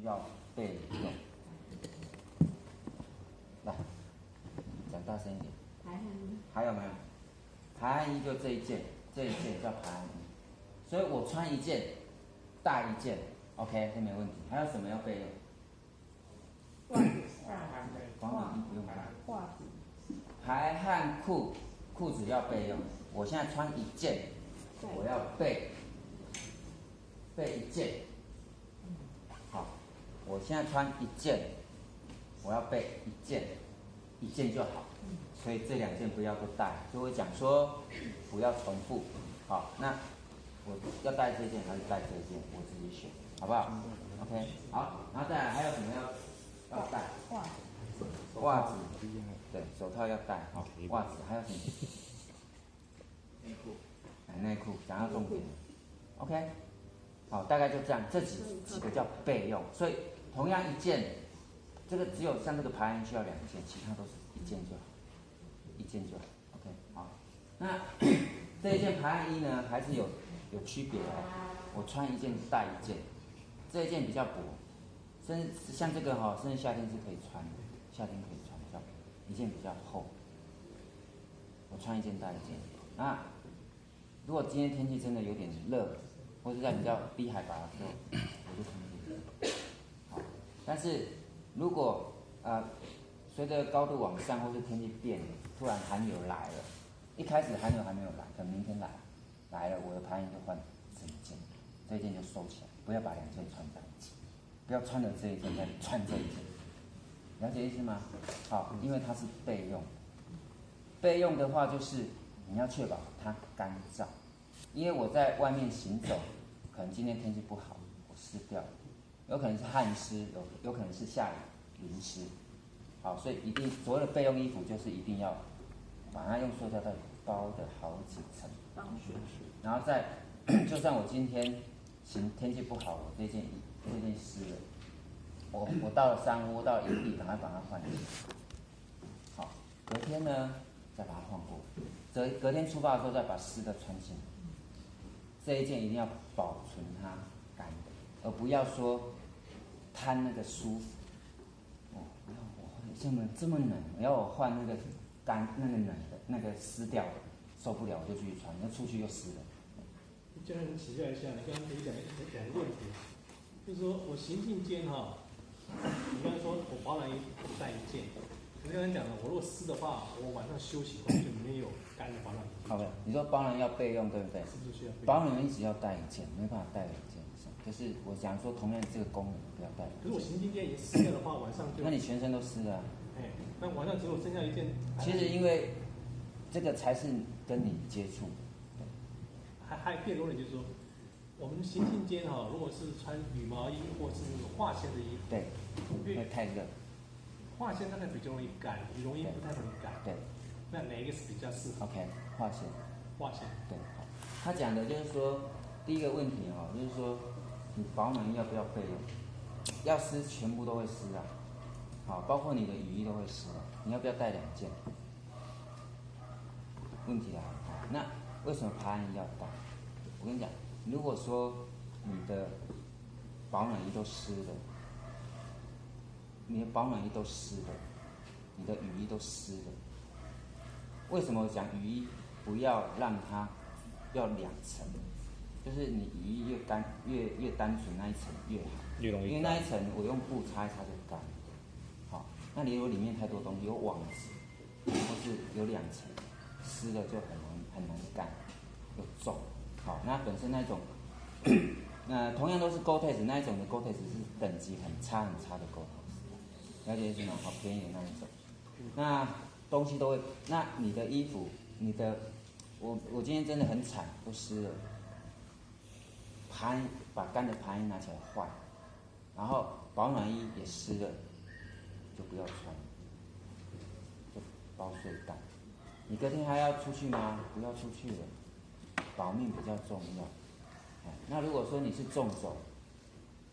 要备用。来，讲大声一点。还有没有？排汗衣就这一件，这一件叫排汗衣。所以我穿一件，带一件 ，OK， 这没问题。还有什么要备用？保暖衣不用备。排汗裤，裤子要备用。我现在穿一件，我要备一件。好，我现在穿一件，我要备一件，一件就好。所以这两件不要都带，就会讲说不要重复。好，那我要带这件还是带这件，我自己选，好不好 ？OK， 好，然后再来还有什么要带？袜子，对，手套要戴，好，袜子还有什么？内裤，讲到重点了 ，OK， 好，大概就这样，这几个叫备用，所以同样一件，这个只有像这个排汗需要两件，其他都是一件就好，一件就好 ，OK， 好，那这一件排汗衣呢，还是有区别的，我穿一件带一件，这一件比较薄，甚至像这个哈，甚至夏天是可以穿的。夏天可以穿，比较一件比较厚，我穿一件带一件。那如果今天天气真的有点热，或是在比较低海拔的时候，我就穿这件。好，但是如果随着高度往上，或是天气变了，突然寒流来了，一开始寒流还没有来，可能明天来了，我的排汗衣就换这一件，这一件就收起来，不要把两件穿在一起，不要穿了这一件再穿这一件。了解意思吗？好，因为它是备用。备用的话，就是你要确保它干燥，因为我在外面行走，可能今天天气不好，我湿掉了，有可能是汗湿，有可能是下雨淋湿。好，所以一定所谓的备用衣服，就是一定要把它用塑胶袋包的好几层，然后再，就算我今天天气不好，我这件湿了。我到了山屋，到了营地，赶快把它换掉。好，隔天呢，再把它换过。隔天出发的时候，再把湿的穿进来。这一件一定要保存它干的，而不要说贪那个舒服。哦，这么冷，要我换那个那个冷的，那个湿掉的，受不了我就继续穿，那出去又湿了。教练，你请教一下，你刚刚可以讲一个问题，就是说我行进间哈。你刚才说我保暖衣带一件，你刚才讲了，我如果湿的话，我晚上休息后就没有干的保暖衣。好的，你说保暖要备用，对不对？是不是需要备用？保暖衣只要带一件，没办法带两件以上。就是我讲说，同样这个功能不要带。可是我行进间也湿掉的话，晚上就……那你全身都湿了。哎，那晚上只有剩下一件。其实因为这个才是跟你接触。还更多人就是说。我们行进间哈，如果是穿羽毛衣或是那种化纤的衣服，对，因为太热。化纤大概比较容易干，羽绒衣不太容易干。对。那哪一个是比较适合 ？OK， 化纤。化纤。对。他讲的就是说，第一个问题哈，就是说你保暖衣要不要备用？要湿，全部都会湿啊。好，包括你的雨衣都会湿啊。你要不要带两件？问题来了，那为什么排汗衣要带？我跟你讲。如果说你的保暖衣都湿了，你的保暖衣都湿了，你的雨衣都湿了，为什么我讲雨衣不要让它要两层？就是你雨衣越干越单纯那一层越好，越容易。因为那一层我用布擦一擦就干。好，那你如果里面太多东西，有网子，或是有两层，湿了就很难干，又重。好，那本身那种，同样都是 Gore-Tex 那一种的 Gore-Tex 是等级很差的 Gore-Tex， 了解意思吗？好便宜的那一种，那东西都会，那你的衣服，我今天真的很惨，都湿了，把干的排汗衣拿起来换，然后保暖衣也湿了，就不要穿，就包睡袋。你隔天还要出去吗？不要出去了。保命比较重要。那如果说你是重走，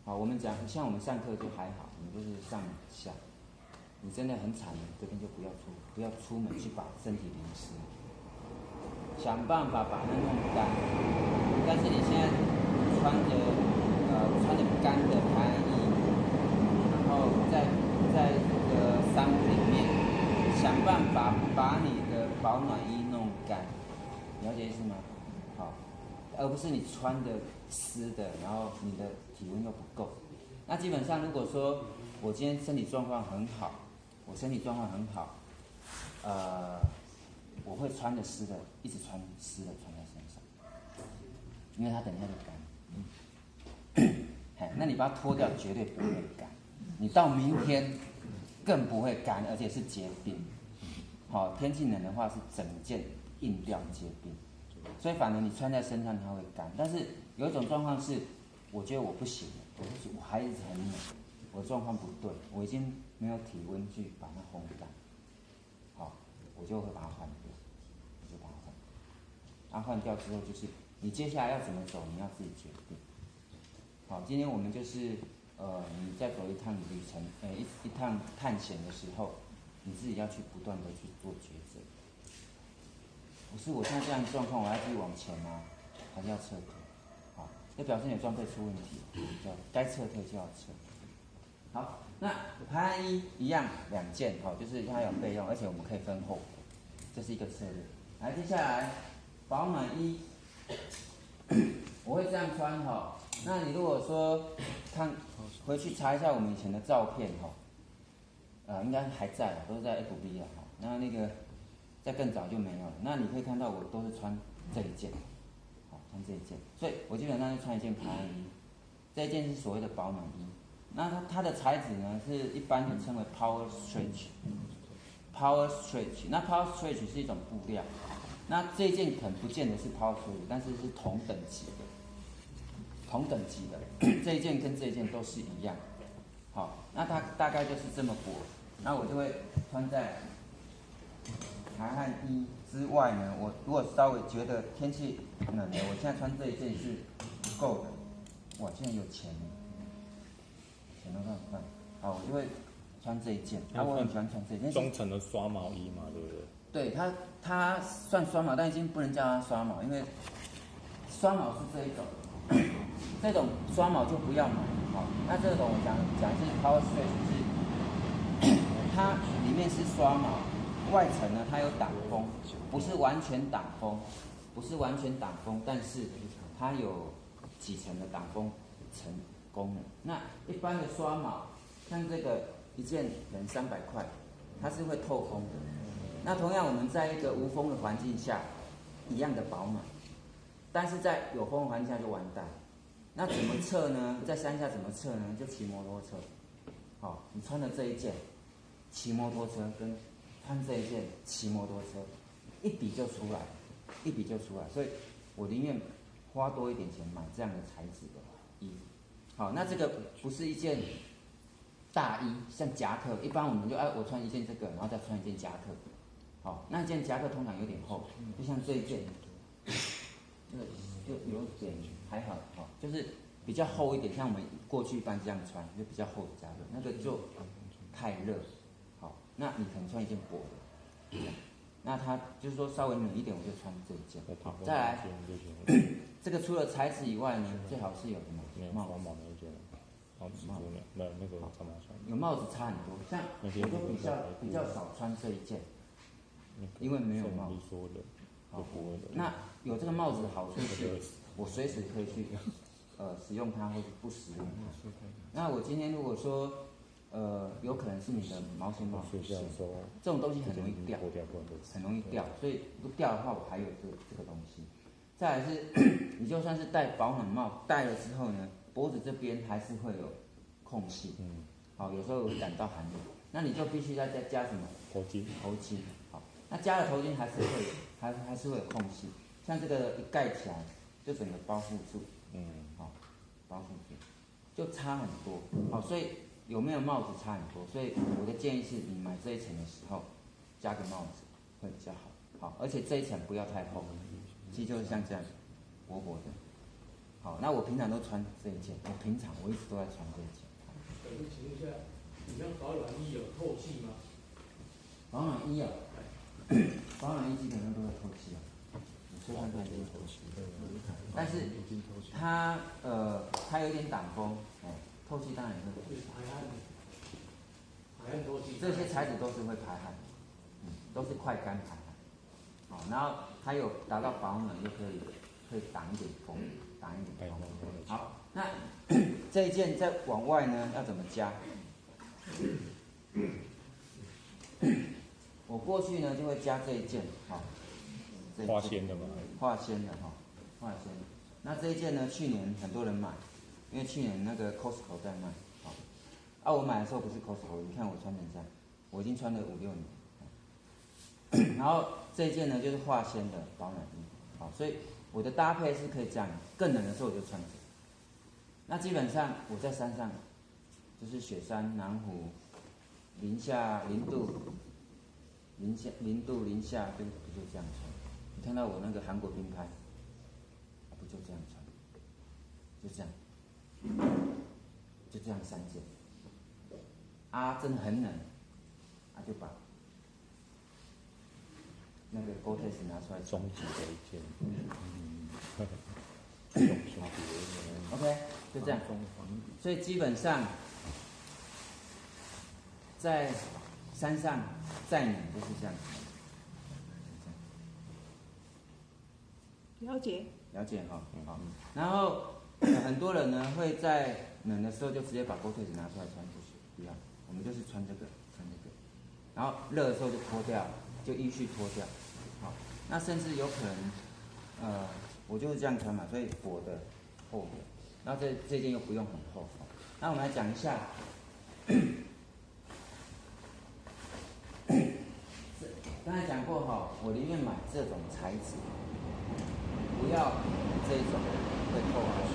好，我们讲像我们上课就还好，我们就是上下。你真的很惨，这边就不要出门去把身体淋湿，想办法把它弄干。但是你现在穿着干的排汗衣，保暖衣弄干，了解意思吗？好，而不是你穿的湿的，然后你的体温又不够。那基本上如果说我今天身体状况很好，我会穿的湿的，一直穿湿的穿在身上，因为它等一下就干。那你把它脱掉，绝对不会干。你到明天更不会干，而且是结冰。好，天气冷的话是整件硬掉结冰，所以反而你穿在身上它会干。但是有一种状况是，我觉得我不行了，我还一直很冷，我状况不对，我已经没有体温去把它烘干，好，我就会把它换掉，换掉之后就是你接下来要怎么走，你要自己决定。好，今天我们就是你在走一趟旅程，一趟探险的时候，你自己要去不断的去做抉择。不是我现在这样的状况，我要继续往前吗？还是要撤退？好，这表示你的装备出问题，该撤退就要撤退。好，那排汗衣一样2件，好，就是它有备用，而且我们可以分厚，这是一个策略。来，接下来保暖衣，我会这样穿哈。那你如果说回去查一下我们以前的照片哈，应该还在，都是在 FB 了哈。那个在更早就没有了。那你可以看到我都是穿这一件，好，穿这一件，所以我基本上就穿一件排汗衣，这一件是所谓的保暖衣。那它的材质呢，是一般的称为 Power Stretch。Power Stretch， 那 Power Stretch 是一种布料。那这一件可能不见得是 Power Stretch， 但是是同等级的，这一件跟这一件都是一样。好，那它大概就是这么薄。那我就会穿在排汗衣之外呢，我如果稍微觉得天气冷了，我现在穿这一件是不够的。哇，现在有钱了。钱都看，好，我就会穿这一件。我很喜欢穿这一件。中层的刷毛衣嘛，对不对？对，它算刷毛，但已经不能叫它刷毛，因为刷毛是这一种，这种刷毛就不要买。好，那这种我讲是 Power Stretch， 是它里面是刷毛，外层呢它有挡风，不是完全挡风，但是它有几层的挡风层功能。那一般的刷毛，像这个一件可能300块，它是会透风的。那同样我们在一个无风的环境下，一样的保暖，但是在有风的环境下就完蛋。那怎么测呢？在山下怎么测呢？就骑摩托车。好，你穿的这一件，骑摩托车跟穿这一件骑摩托车，一比就出来。所以我宁愿花多一点钱买这样的材质的衣服。好，那这个不是一件大衣，像夹克，一般我们就我穿一件这个，然后再穿一件夹克。好，那一件夹克通常有点厚，就像这一件，就有点还好，就是比较厚一点，像我们过去一般这样穿，就比较厚的夹克，那个就太热。好，那你可能穿一件薄的，那它就是说稍微冷一点，我就穿这一件。再来，这个除了材质以外呢，最好是有什么帽子。有帽子差很多，像我就比较少穿这一件，因为没有帽子。好，那有这个帽子的好处是，我随时可以去使用它，或者不使用它。那我今天如果说有可能是你的毛线帽，这种东西很容易掉，所以不掉的话，我还有这个东西。再来是，你就算是戴保暖帽，戴了之后呢，脖子这边还是会有空隙。好，有时候会感到寒冷，那你就必须再加什么？头巾。好，那加了头巾还是会有空隙，像这个一盖起来，就整个包覆住。好，包覆住，就差很多。好，所以有没有帽子差很多，所以我的建议是你买这一层的时候，加个帽子会比较好。好，而且这一层不要太厚，其实就是像这样薄薄的。好，那我平常都穿这一件，我一直都在穿这一件。请问一下，你那保暖衣有透气吗？保暖衣啊，保暖衣基本上都会透气啊，你吹上它一定透气。但是它有点挡风，透气当然也会透气。排汗透气。这些材质都是会排汗，都是快干排汗。好，然后它有达到保暖，又可以挡一点风，挡一点风。好，那这一件再往外呢要怎么加？我过去呢就会加这一件，好，花仙的嘛，化纤的哈，化纤。那这一件呢，去年很多人买，因为去年那个 Costco 在卖，好，啊，我买的时候不是 Costco，你看我穿成这样，我已经穿了5、6年。然后这一件呢就是化纤的保暖衣，好，所以我的搭配是可以这样，更冷的时候我就穿这个。那基本上我在山上，就是雪山、南湖，零下0度，零下就这样穿。你看到我那个韩国冰拍，不就这样穿，就这样，就这样3件。啊，真的很冷，啊就把那个 Gore-Tex 拿出来穿。终极的一件，OK， 就这样。所以基本上在山上再冷就是这样。了解。了解哈，好。然后很多人呢会在冷的时候就直接把 Gore-Tex 拿出来穿出去，不要，我们就是穿这个，然后热的时候就脱掉，就依序脱掉。好，那甚至有可能，我就是这样穿嘛，所以薄的、厚的，然后这件又不用很厚。那我们来讲一下，刚才讲过哈，我宁愿买这种材质，不要这种会透下去。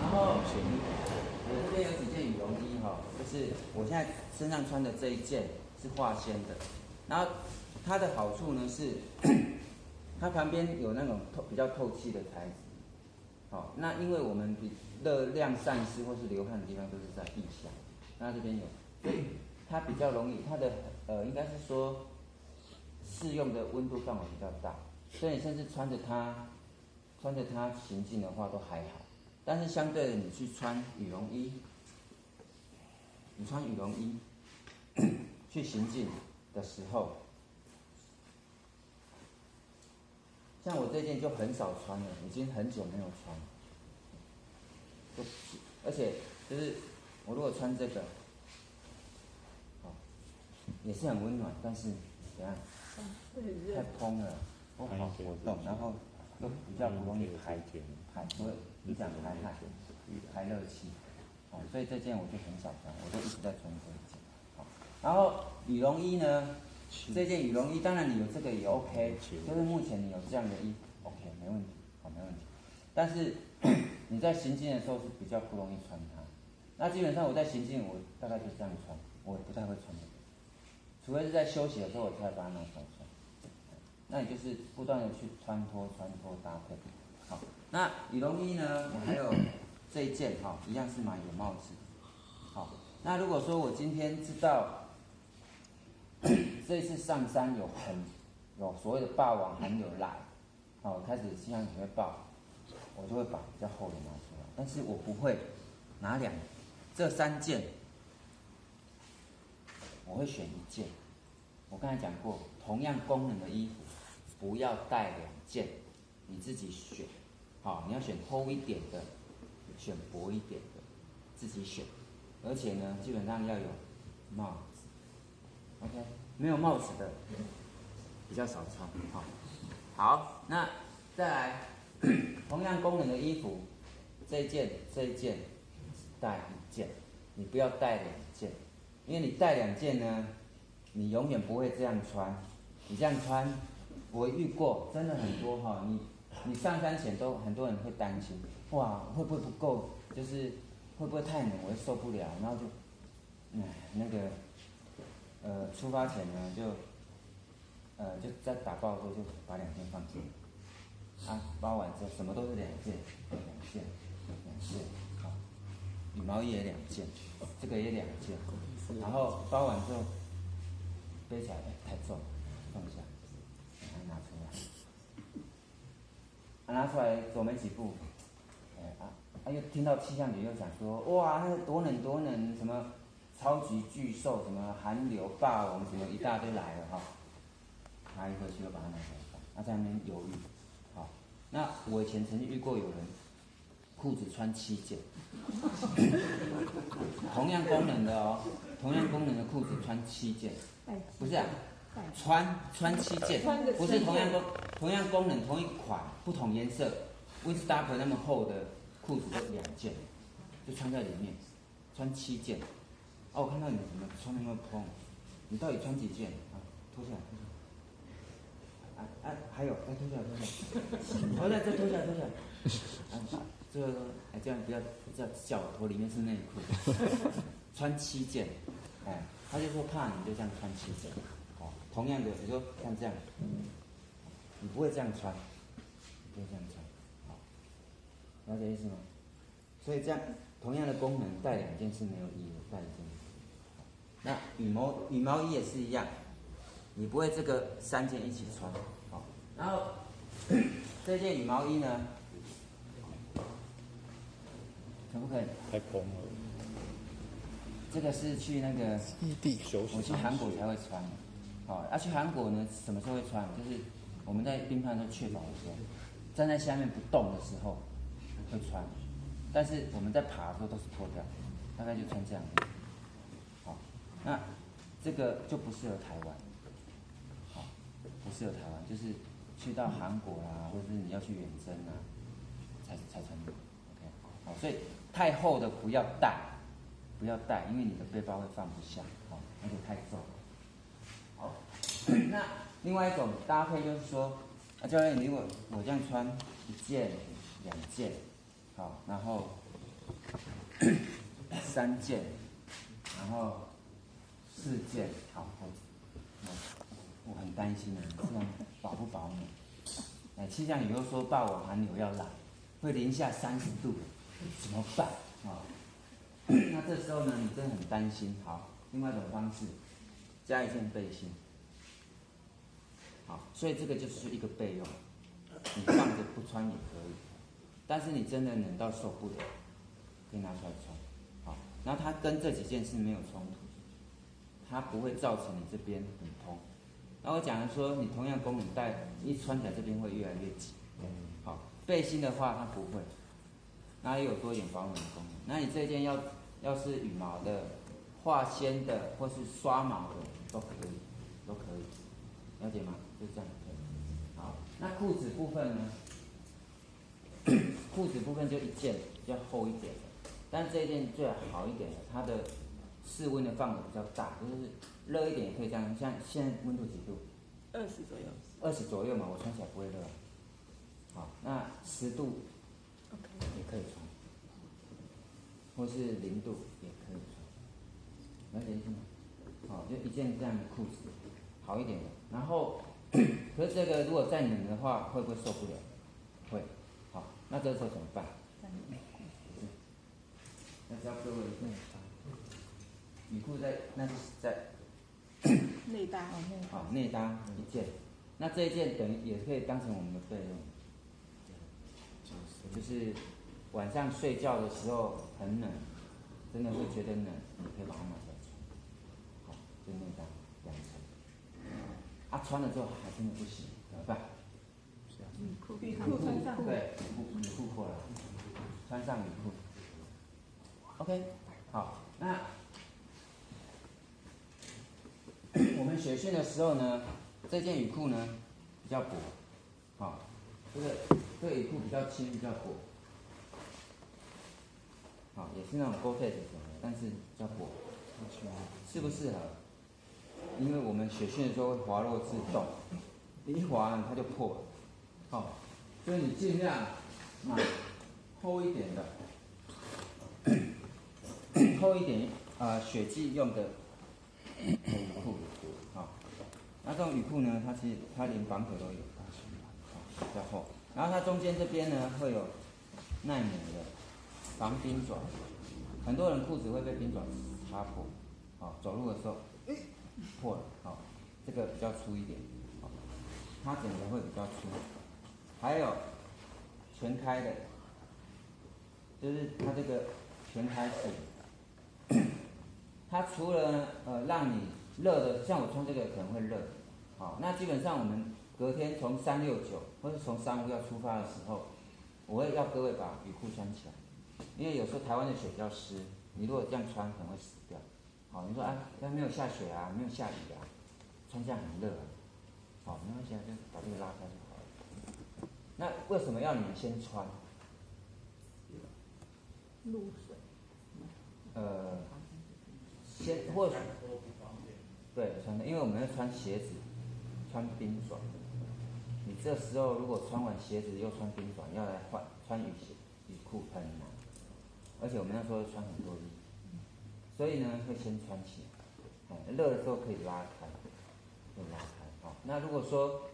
然后我这边有几件羽绒衣哈，就是我现在身上穿的这一件是化纤的，然后它的好处呢是，它旁边有那种比较透气的材质。好，那因为我们热量散失或是流汗的地方都是在腋下，那这边有，所以它比较容易，它的应该是说适用的温度范围比较大，所以你甚至穿着它行进的话都还好。但是相对的，你去穿羽绒衣，去行进的时候，像我这件就很少穿了，已经很久没有穿了。而且就是我如果穿这个，也是很温暖，但是怎样？太蓬了，不好活动，然后又比较不容易不会影响排汗、排热气。所以这件我就很少穿，我就一直在穿这一件。然后羽绒衣呢，这件羽绒衣当然你有这个也 OK， 就是目前你有这样的衣服 OK 没问题，没问题。但是你在行进的时候是比较不容易穿它。那基本上我在行进，我大概就这样穿，我不太会穿这个，除非是在休息的时候我才把它拿出来穿。那你就是不断的去穿脱搭配。好，那羽绒衣呢，我还有这一件一样是买有帽子。好，那如果说我今天知道这一次上山有所谓的霸王寒流来，开始气象局会报，我就会把比较厚的拿出来，但是我不会拿这3件，我会选1件。我刚才讲过，同样功能的衣服不要带2件，你自己选。好，你要选厚一点的，选薄一点的，自己选。而且呢，基本上要有帽子。OK， 没有帽子的比较少穿。好，那再来，同样功能的衣服，这一件带1件，你不要带2件，因为你带2件呢，你永远不会这样穿。你这样穿，我遇过，真的很多哈。你上山前都很多人会担心，哇，会不会不够？就是会不会太冷，我会受不了，然后就，出发前呢就在打包的时候就把2件放进来，包完之后什么都是2件，好，羽毛衣也2件，这个也2件，然后包完之后背起来太重，放下，拿出来，拿出来走没几步，又听到气象局又讲说，哇，那个多冷，什么超级巨兽，什么寒流霸王，什么一大堆来了哈。拿一回去又把它拿起来放，在那边犹豫。好，那我以前曾经遇过有人裤子穿7件，同样功能的哦，同样功能的裤子穿7件，不是啊，穿7件，不是同样功能同一款不同颜色 ，Winstopper 那么厚的裤子就2件，就穿在里面，穿7件。我看到你怎么穿那么蓬，你到底穿几件？脱下来，还有，脱下来，再脱下来，这样不要叫我里面是内裤，穿7件，他就说怕你就这样穿7件，同样的，你说像这样，你不会这样穿，了解意思吗？所以这样同样的功能带2件是没有意义的，带1件。那羽毛衣也是一样，你不会这个3件一起穿，然后这件羽毛衣呢，可不可以？太蓬了。这个是去那个我去韩国才会穿的，去韩国呢什么时候会穿？就是我们在冰川都确保的时候，站在下面不动的时候会穿，但是我们在爬的时候都是脱掉，大概就穿这样的。那这个就不适合台湾，不适合台湾，就是去到韩国啦，或者是你要去远征啊，才穿的。OK， 所以太厚的不要带，因为你的背包会放不下，而且太重。好，那另外一种搭配就是说，教练，如果我这样穿1件、2件，然后3件，然后4件，我很担心的，这样保不保暖？气象局又说霸王寒流要来，会零下30度，怎么办？那这时候呢，你真的很担心。好，另外一种方式，加1件背心。所以这个就是一个备用，你放着不穿也可以，但是你真的冷到受不了，可以拿出来穿。然后它跟这几件是没有冲突，它不会造成你这边很痛。那我讲的说，你同样功能带一穿起来这边会越来越紧。背心的话它不会，那也有多一点保暖的功能。那你这件要是羽毛的、化纤的或是刷毛的都可以，了解吗？就这样。好，那裤子部分呢？裤子部分就1件比较厚一点的，但这一件最好一点的，它的室温的范围比较大，就是热一点也可以这样。像现在温度几度？20左右。20左右嘛，我穿起来不会热。好，那10度也可以穿，或是0度也可以穿，了解意思吗？就1件这样的裤子，好一点的。然后，可是这个如果再冷的话，会不会受不了？会。好，那这时候怎么办？那教各位一个雨裤那是在内搭。内搭1件。那这一件等于也可以当成我们的备用，就是晚上睡觉的时候很冷，真的会觉得冷，你可以把它拿出来穿。就内搭2层。穿了之后还真的不行，怎么办？雨裤穿上。对，雨裤过来，穿上雨裤。OK， 好，那我们雪训的时候呢，这件雨裤呢比较薄，这个雨裤比较轻，比较薄，也是那种 Gore-Tex 的，但是比较薄，适不适合？因为我们雪训的时候会滑落自动，你一滑呢它就破了，所以你尽量买厚一点的，厚一点雪季用的雨裤，那这种雨裤呢，它连绑腿都有，比较厚。然后它中间这边呢会有耐磨的防冰爪，很多人裤子会被冰爪擦破，走路的时候破了，这个比较粗一点，它整个会比较粗。还有全开的，就是它这个全开式，它除了让你热的，像我穿这个可能会热，好，那基本上我们隔天从369或者从355要出发的时候，我会要各位把雨裤穿起来，因为有时候台湾的雪比较湿，你如果这样穿可能会死掉。好，你说啊，但没有下雪啊，没有下雨啊，穿这样很热啊。好，没关系啊，就把这个拉开就好了。那为什么要你们先穿？露水。先或许对穿的，因为我们要穿鞋子，穿冰爪。你这时候如果穿完鞋子又穿冰爪，要来换穿雨裤很难，而且我们那时候穿很多衣服，所以呢会先穿起来，热的时候可以拉开，可以拉开。好，那如果说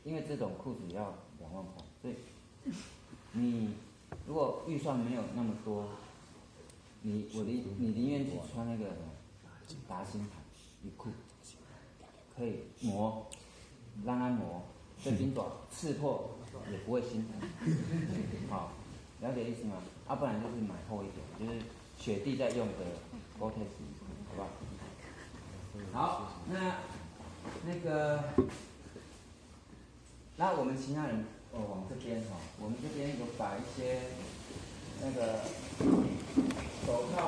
因为这种裤子要2万块，所以你如果预算没有那么多，你宁愿去穿那个达新牌雨裤，可以磨，让它磨，这冰爪刺破也不会心疼。好，了解意思吗？啊，不然就是买厚一点，就是雪地在用的 Gore-Tex 雨裤，好不好？好，那我们其他人往这边哈，我们这边有把一些那个手套。